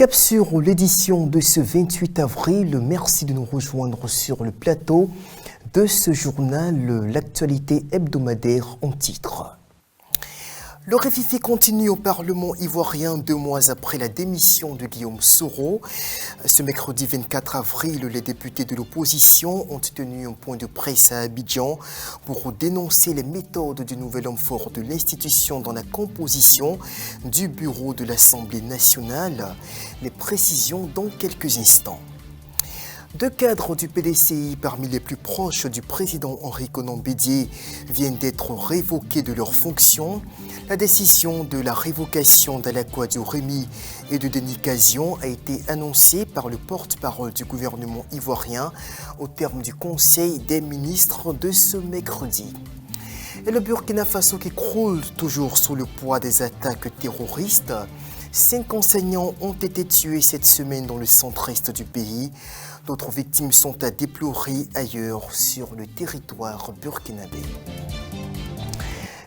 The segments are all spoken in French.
Cap sur l'édition de ce 28 avril. Merci de nous rejoindre sur le plateau de ce journal, l'actualité hebdomadaire en titre. Le réfifé continue au Parlement ivoirien 2 mois après la démission de Guillaume Soro. Ce mercredi 24 avril, les députés de l'opposition ont tenu un point de presse à Abidjan pour dénoncer les méthodes du nouvel homme fort de l'institution dans la composition du bureau de l'Assemblée nationale. Les précisions dans quelques instants. 2 cadres du PDCI parmi les plus proches du président Henri Konan Bédié viennent d'être révoqués de leurs fonctions. La décision de la révocation d'Alakouadou Rémy et de Denis Cazion a été annoncée par le porte-parole du gouvernement ivoirien au terme du Conseil des ministres de ce mercredi. Et le Burkina Faso qui croule toujours sous le poids des attaques terroristes. 5 enseignants ont été tués cette semaine dans le centre-est du pays. D'autres victimes sont à déplorer ailleurs sur le territoire burkinabé.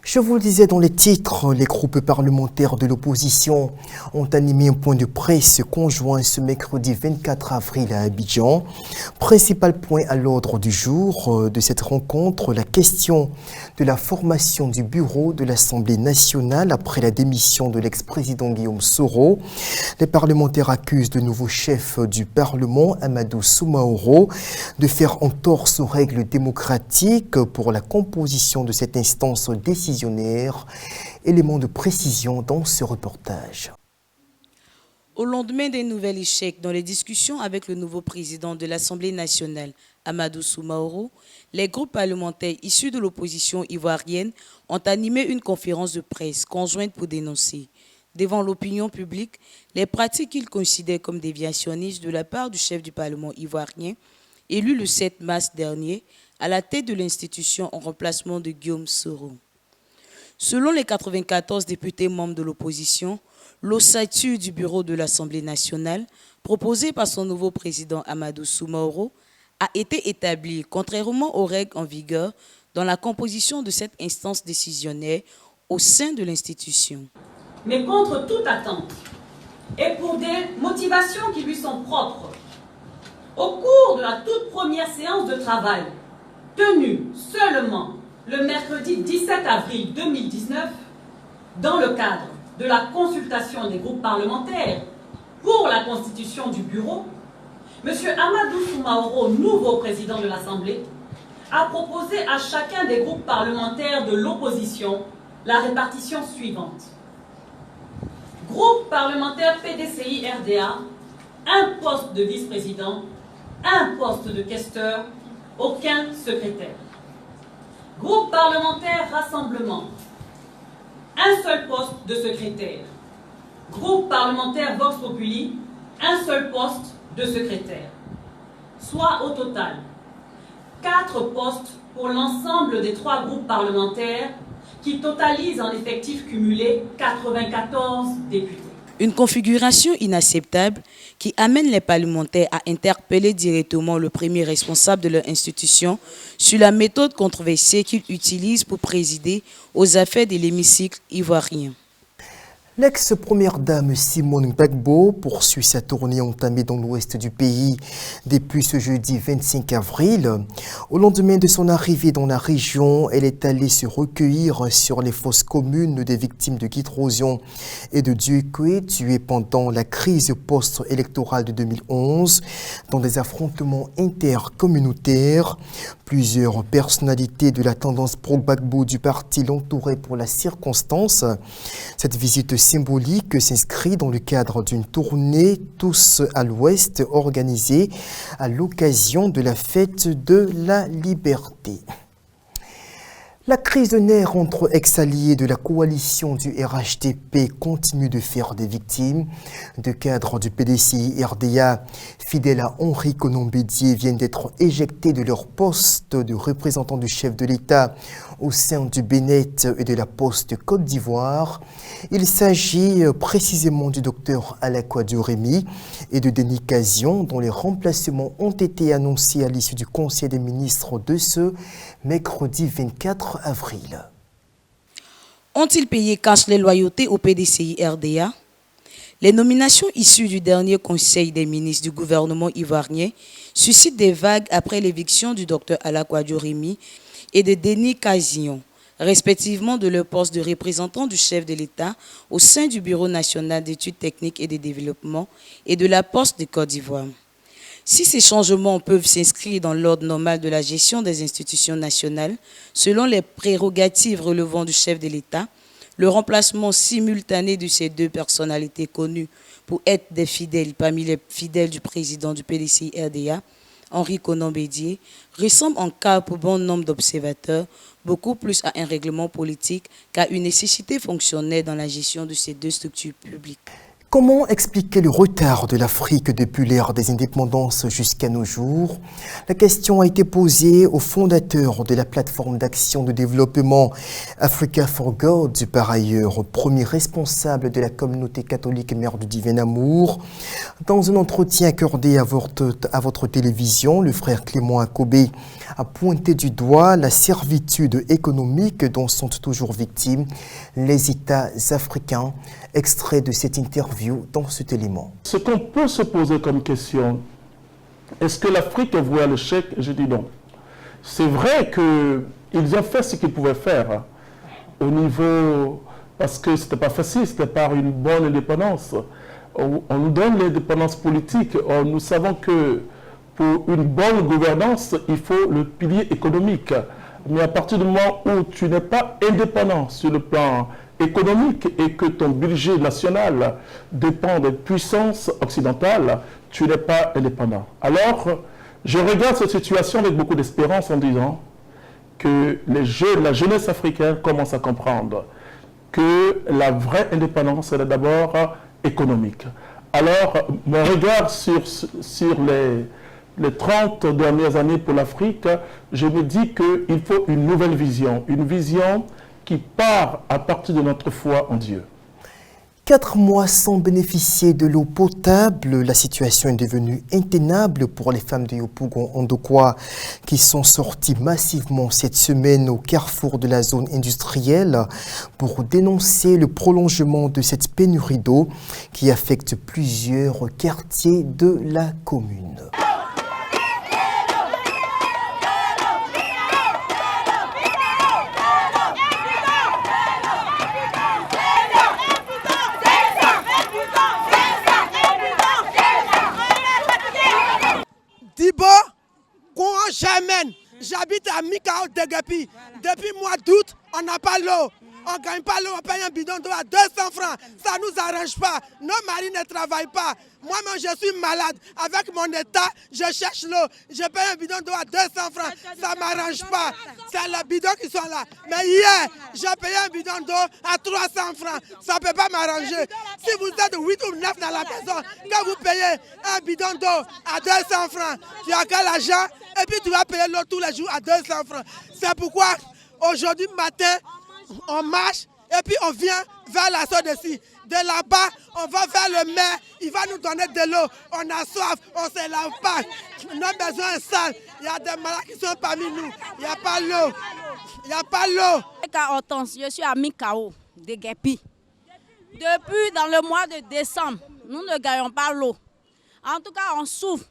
Je vous le disais dans les titres, les groupes parlementaires de l'opposition ont animé un point de presse conjoint ce mercredi 24 avril à Abidjan. Principal point à l'ordre du jour de cette rencontre, la question de la formation du bureau de l'Assemblée nationale après la démission de l'ex-président Guillaume Soro. Les parlementaires accusent le nouveau chef du Parlement, Amadou Soumaoro, de faire entorse aux règles démocratiques pour la composition de cette instance décisionnelle. Élément de précision dans ce reportage. Au lendemain d'un nouvel échec dans les discussions avec le nouveau président de l'Assemblée nationale, Amadou Soumaoro, les groupes parlementaires issus de l'opposition ivoirienne ont animé une conférence de presse conjointe pour dénoncer, devant l'opinion publique, les pratiques qu'ils considèrent comme déviationnistes de la part du chef du Parlement ivoirien, élu le 7 mars dernier à la tête de l'institution en remplacement de Guillaume Soro. Selon les 94 députés membres de l'opposition, l'ossature du bureau de l'Assemblée nationale, proposée par son nouveau président Amadou Soumaoro, a été établie contrairement aux règles en vigueur dans la composition de cette instance décisionnaire au sein de l'institution. Mais contre toute attente et pour des motivations qui lui sont propres, au cours de la toute première séance de travail, tenue seulement le mercredi 17 avril 2019, dans le cadre de la consultation des groupes parlementaires pour la constitution du bureau, M. Amadou Soumaoro, nouveau président de l'Assemblée, a proposé à chacun des groupes parlementaires de l'opposition la répartition suivante. Groupe parlementaire PDCI-RDA, un poste de vice-président, un poste de questeur, aucun secrétaire. Groupe parlementaire Rassemblement, un seul poste de secrétaire. Groupe parlementaire Vox Populi, un seul poste de secrétaire. Soit au total 4 postes pour l'ensemble des 3 groupes parlementaires qui totalisent en effectif cumulé 94 députés. Une configuration inacceptable qui amène les parlementaires à interpeller directement le premier responsable de leur institution sur la méthode controversée qu'il utilise pour présider aux affaires de l'hémicycle ivoirien. L'ex-première dame Simone Gbagbo poursuit sa tournée entamée dans l'ouest du pays depuis ce jeudi 25 avril. Au lendemain de son arrivée dans la région, elle est allée se recueillir sur les fosses communes des victimes de Guitrosion et de Dieukwé, tuées pendant la crise post-électorale de 2011 dans des affrontements intercommunautaires. Plusieurs personnalités de la tendance pro-Gbagbo du parti l'entouraient pour la circonstance. Cette visite symbolique s'inscrit dans le cadre d'une tournée Tous à l'Ouest organisée à l'occasion de la fête de la liberté. La crise de nerfs entre ex-alliés de la coalition du RHDP continue de faire des victimes. 2 cadres du PDCI RDA, fidèles à Henri Konan Bédié, viennent d'être éjectés de leur poste de représentant du chef de l'État au sein du Bénet et de la Poste Côte d'Ivoire. Il s'agit précisément du docteur Alakouadou Rémy et de Denis Cazion, dont les remplacements ont été annoncés à l'issue du Conseil des ministres de ce mercredi 24 avril. Ont-ils payé cash les loyautés au PDCI RDA? Les nominations issues du dernier Conseil des ministres du gouvernement ivoirien suscitent des vagues après l'éviction du Dr Alakouadio Rimi et de Denis Kazillon, respectivement de leur poste de représentant du chef de l'État au sein du Bureau national d'études techniques et de développement et de la Poste de Côte d'Ivoire. Si ces changements peuvent s'inscrire dans l'ordre normal de la gestion des institutions nationales, selon les prérogatives relevant du chef de l'État, le remplacement simultané de ces deux personnalités connues pour être des fidèles parmi les fidèles du président du PDCI-RDA, Henri Konan Bédié, ressemble en cas pour bon nombre d'observateurs beaucoup plus à un règlement politique qu'à une nécessité fonctionnelle dans la gestion de ces deux structures publiques. Comment expliquer le retard de l'Afrique depuis l'ère des indépendances jusqu'à nos jours? La question a été posée au fondateur de la plateforme d'action de développement Africa for God, par ailleurs premier responsable de la communauté catholique Mère du Divin Amour. Dans un entretien accordé à votre télévision, le frère Clément Akobé a pointé du doigt la servitude économique dont sont toujours victimes les États africains. Extrait de cette interview dans cet élément. Ce qu'on peut se poser comme question, est-ce que l'Afrique est vouée à l'échec? Je dis non. C'est vrai qu'ils ont fait ce qu'ils pouvaient faire au niveau, parce que ce n'était pas facile, c'était par une bonne indépendance. On nous donne l'indépendance politique. Nous savons que pour une bonne gouvernance, il faut le pilier économique. Mais à partir du moment où tu n'es pas indépendant sur le plan économique et que ton budget national dépend des puissances occidentales, tu n'es pas indépendant. Alors, je regarde cette situation avec beaucoup d'espérance en disant que la jeunesse africaine commence à comprendre que la vraie indépendance, elle est d'abord économique. Alors, mon regard sur les 30 dernières années pour l'Afrique, je me dis qu'il faut une nouvelle vision, une vision qui part à partir de notre foi en Dieu. 4 mois sans bénéficier de l'eau potable, la situation est devenue intenable pour les femmes de Yopougon-Ondokwa qui sont sorties massivement cette semaine au carrefour de la zone industrielle pour dénoncer le prolongement de cette pénurie d'eau qui affecte plusieurs quartiers de la commune. J'habite à Mikao Degepi. Depuis le mois d'août, on n'a pas l'eau. On ne gagne pas l'eau, on paye un bidon d'eau à 200 francs. Ça ne nous arrange pas. Nos maris ne travaillent pas. Moi-même, je suis malade. Avec mon état, je cherche l'eau. Je paye un bidon d'eau à 200 francs. Ça ne m'arrange pas. C'est les bidons qui sont là. Mais hier, j'ai payé un bidon d'eau à 300 francs. Ça ne peut pas m'arranger. Si vous êtes 8 ou 9 dans la maison, quand vous payez un bidon d'eau à 200 francs, tu as qu'à l'argent et puis tu vas payer l'eau tous les jours à 200 francs. C'est pourquoi aujourd'hui matin, on marche et puis on vient vers la sorte d'ici. De là-bas, on va vers le maire, il va nous donner de l'eau. On a soif, on ne se lave pas. Nos maisons sont sales. Il y a des malades qui sont parmi nous. Il n'y a pas l'eau. Il n'y a pas l'eau. Je suis à Mikao, de Gepi. Depuis dans le mois de décembre, nous ne gagnons pas l'eau. En tout cas, on souffre.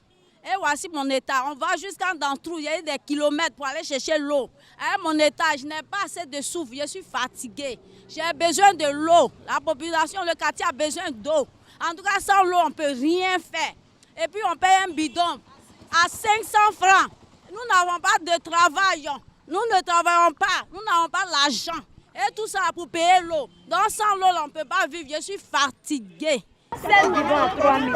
Et voici mon état. On va jusqu'en Dantrou, il y a des kilomètres pour aller chercher l'eau. À mon état, je n'ai pas assez de souffle, je suis fatiguée. J'ai besoin de l'eau. La population, le quartier a besoin d'eau. En tout cas, sans l'eau, on ne peut rien faire. Et puis, on paye un bidon à 500 francs. Nous n'avons pas de travail. Nous ne travaillons pas. Nous n'avons pas l'argent. Et tout ça pour payer l'eau. Donc, sans l'eau, on ne peut pas vivre. Je suis fatiguée. 5 bidons à 3 000.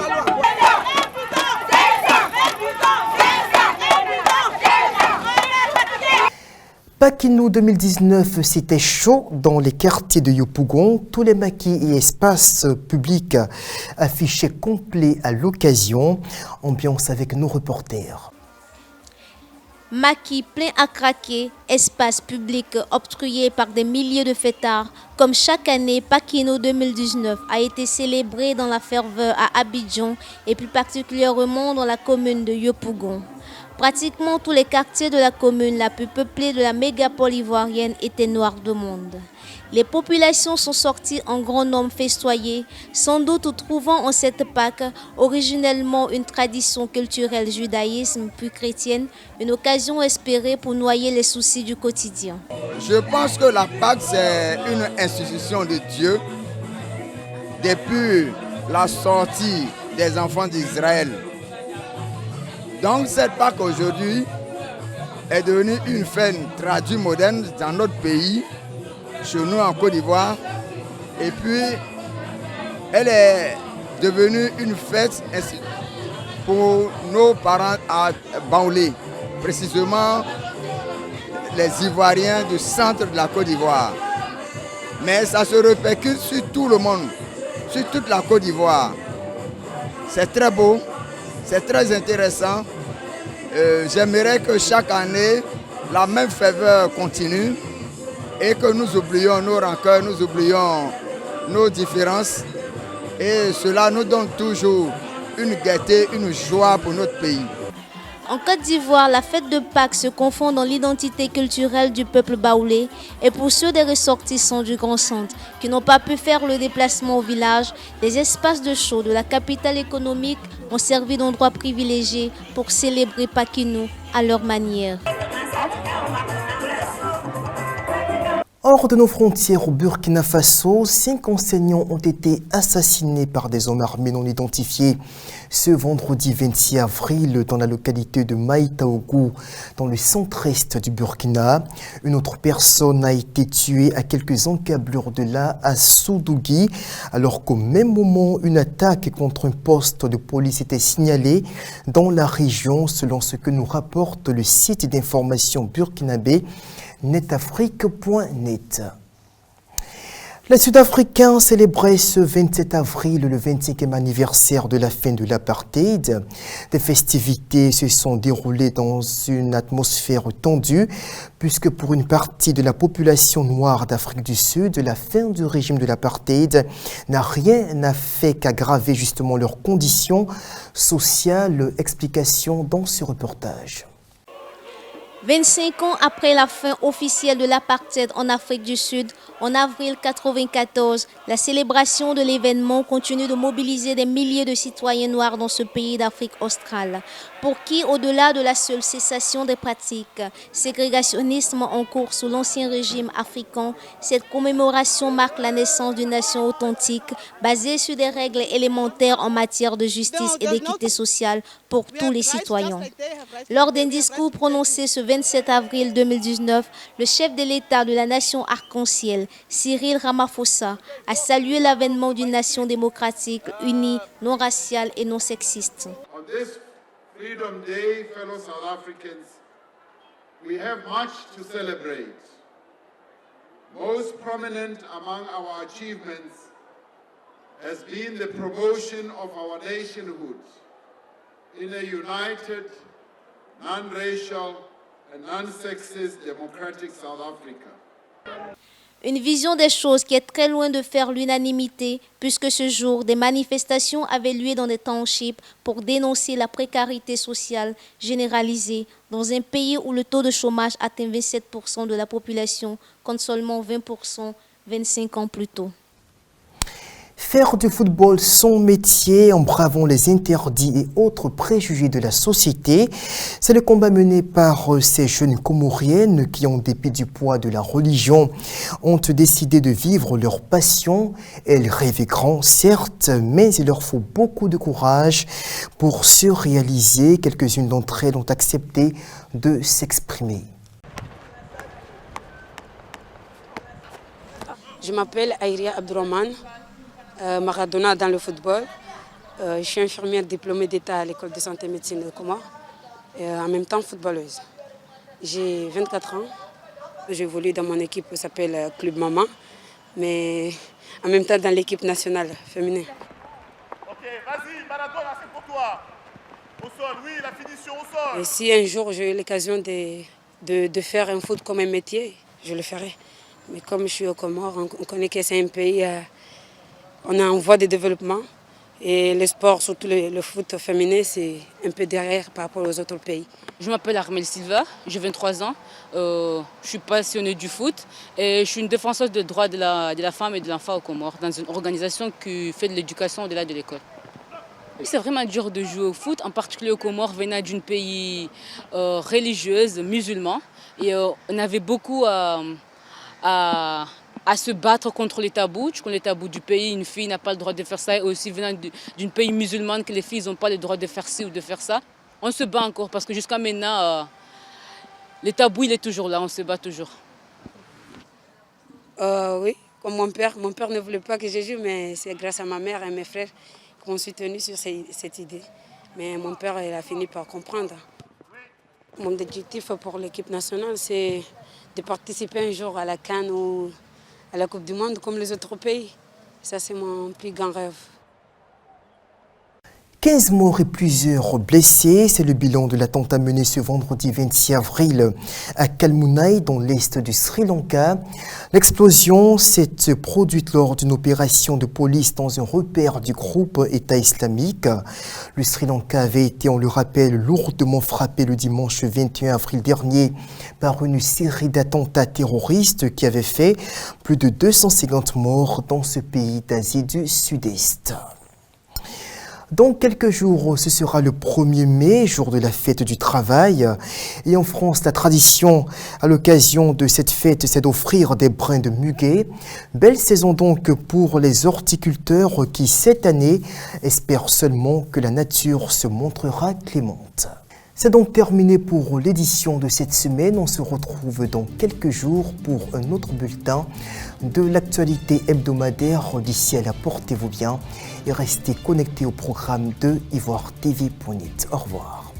Pakino 2019, c'était chaud dans les quartiers de Yopougon. Tous les maquis et espaces publics affichés complets à l'occasion. Ambiance avec nos reporters. Maquis plein à craquer, espaces publics obstrués par des milliers de fêtards. Comme chaque année, Pakino 2019 a été célébré dans la ferveur à Abidjan et plus particulièrement dans la commune de Yopougon. Pratiquement tous les quartiers de la commune la plus peuplée de la mégapole ivoirienne étaient noirs de monde. Les populations sont sorties en grand nombre festoyer, sans doute trouvant en cette Pâque, originellement une tradition culturelle judaïsme puis chrétienne, une occasion espérée pour noyer les soucis du quotidien. Je pense que la Pâque, c'est une institution de Dieu depuis la sortie des enfants d'Israël. Donc cette Pâque aujourd'hui est devenue une fête traduite moderne dans notre pays, chez nous en Côte d'Ivoire. Et puis elle est devenue une fête pour nos parents à Baoulé, précisément les Ivoiriens du centre de la Côte d'Ivoire. Mais ça se répercute sur tout le monde, sur toute la Côte d'Ivoire. C'est très beau. C'est très intéressant. J'aimerais que chaque année, la même ferveur continue et que nous oublions nos rancœurs, nous oublions nos différences. Et cela nous donne toujours une gaieté, une joie pour notre pays. En Côte d'Ivoire, la fête de Pâques se confond dans l'identité culturelle du peuple baoulé et pour ceux des ressortissants du Grand Centre qui n'ont pas pu faire le déplacement au village, les espaces de show de la capitale économique ont servi d'endroit privilégié pour célébrer Pakinou à leur manière. Hors de nos frontières au Burkina Faso, 5 enseignants ont été assassinés par des hommes armés non identifiés ce vendredi 26 avril dans la localité de Maïtaougou, dans le centre-est du Burkina. Une autre personne a été tuée à quelques encablures de là, à Soudougui, alors qu'au même moment, une attaque contre un poste de police était signalée dans la région, selon ce que nous rapporte le site d'information burkinabé netafrique.net. Les Sud-Africains célébraient ce 27 avril le 25e anniversaire de la fin de l'apartheid. Des festivités se sont déroulées dans une atmosphère tendue, puisque pour une partie de la population noire d'Afrique du Sud, la fin du régime de l'apartheid n'a rien fait qu'aggraver justement leurs conditions sociales. Explication dans ce reportage. 25 ans après la fin officielle de l'apartheid en Afrique du Sud, en avril 1994, la célébration de l'événement continue de mobiliser des milliers de citoyens noirs dans ce pays d'Afrique australe, pour qui, au-delà de la seule cessation des pratiques ségrégationnisme en cours sous l'ancien régime africain, cette commémoration marque la naissance d'une nation authentique basée sur des règles élémentaires en matière de justice et d'équité sociale pour tous les citoyens. Lors d'un discours prononcé ce 27 avril 2019, le chef de l'État de la nation arc-en-ciel, Cyril Ramaphosa, a salué l'avènement d'une nation démocratique, unie, non raciale et non sexiste. On this Freedom Day, fellow South Africans, we have much to celebrate. Most prominent among our achievements has been the promotion of our nationhood in a united, non-racial and non-sexist democratic South Africa. Une vision des choses qui est très loin de faire l'unanimité, puisque ce jour, des manifestations avaient lieu dans des townships pour dénoncer la précarité sociale généralisée dans un pays où le taux de chômage atteint 27% de la population, contre seulement 20% 25 ans plus tôt. Faire du football son métier en bravant les interdits et autres préjugés de la société, c'est le combat mené par ces jeunes Comoriennes qui, en dépit du poids de la religion, ont décidé de vivre leur passion. Elles rêvaient grand, certes, mais il leur faut beaucoup de courage pour se réaliser. Quelques-unes d'entre elles ont accepté de s'exprimer. Je m'appelle Aïria Abdourahmane. Maradona dans le football. Je suis infirmière diplômée d'État à l'école de santé et médecine de Comores et en même temps footballeuse. J'ai 24 ans. J'évolue dans mon équipe qui s'appelle Club Maman, mais en même temps dans l'équipe nationale féminine. Ok, vas-y, Maradona, c'est pour toi. Au sol, oui, la finition au sol. Et si un jour j'ai eu l'occasion de faire un foot comme un métier, je le ferai. Mais comme je suis au Comores, on connaît que c'est un pays... on est en voie de développement. Et le sport, surtout le foot féminin, c'est un peu derrière par rapport aux autres pays. Je m'appelle Armelle Silva, j'ai 23 ans, je suis passionnée du foot et je suis une défenseuse des droits de la femme et de l'enfant aux Comores dans une organisation qui fait de l'éducation au-delà de l'école. C'est vraiment dur de jouer au foot, en particulier aux Comores, venant d'un pays religieux, musulman. Et on avait beaucoup à se battre contre les tabous. Tu connais les tabous du pays, une fille n'a pas le droit de faire ça. Et aussi venant d'un pays musulman, que les filles n'ont pas le droit de faire ci ou de faire ça. On se bat encore parce que jusqu'à maintenant, le tabou il est toujours là, on se bat toujours. Oui, comme mon père ne voulait pas que je joue, mais c'est grâce à ma mère et mes frères qu'on s'est tenus sur cette idée. Mais mon père il a fini par comprendre. Mon objectif pour l'équipe nationale, c'est de participer un jour à la CAN ou à la Coupe du Monde comme les autres pays. Ça, c'est mon plus grand rêve. 15 morts et plusieurs blessés, c'est le bilan de l'attentat mené ce vendredi 26 avril à Kalmunai, dans l'est du Sri Lanka. L'explosion s'est produite lors d'une opération de police dans un repère du groupe État islamique. Le Sri Lanka avait été, on le rappelle, lourdement frappé le dimanche 21 avril dernier par une série d'attentats terroristes qui avaient fait plus de 250 morts dans ce pays d'Asie du Sud-Est. Dans quelques jours, ce sera le 1er mai, jour de la fête du travail. Et en France, la tradition à l'occasion de cette fête, c'est d'offrir des brins de muguet. Belle saison donc pour les horticulteurs qui, cette année, espèrent seulement que la nature se montrera clémente. C'est donc terminé pour l'édition de cette semaine. On se retrouve dans quelques jours pour un autre bulletin de l'actualité hebdomadaire. D'ici là, portez-vous bien et restez connectés au programme de ivoiretv.net. Au revoir.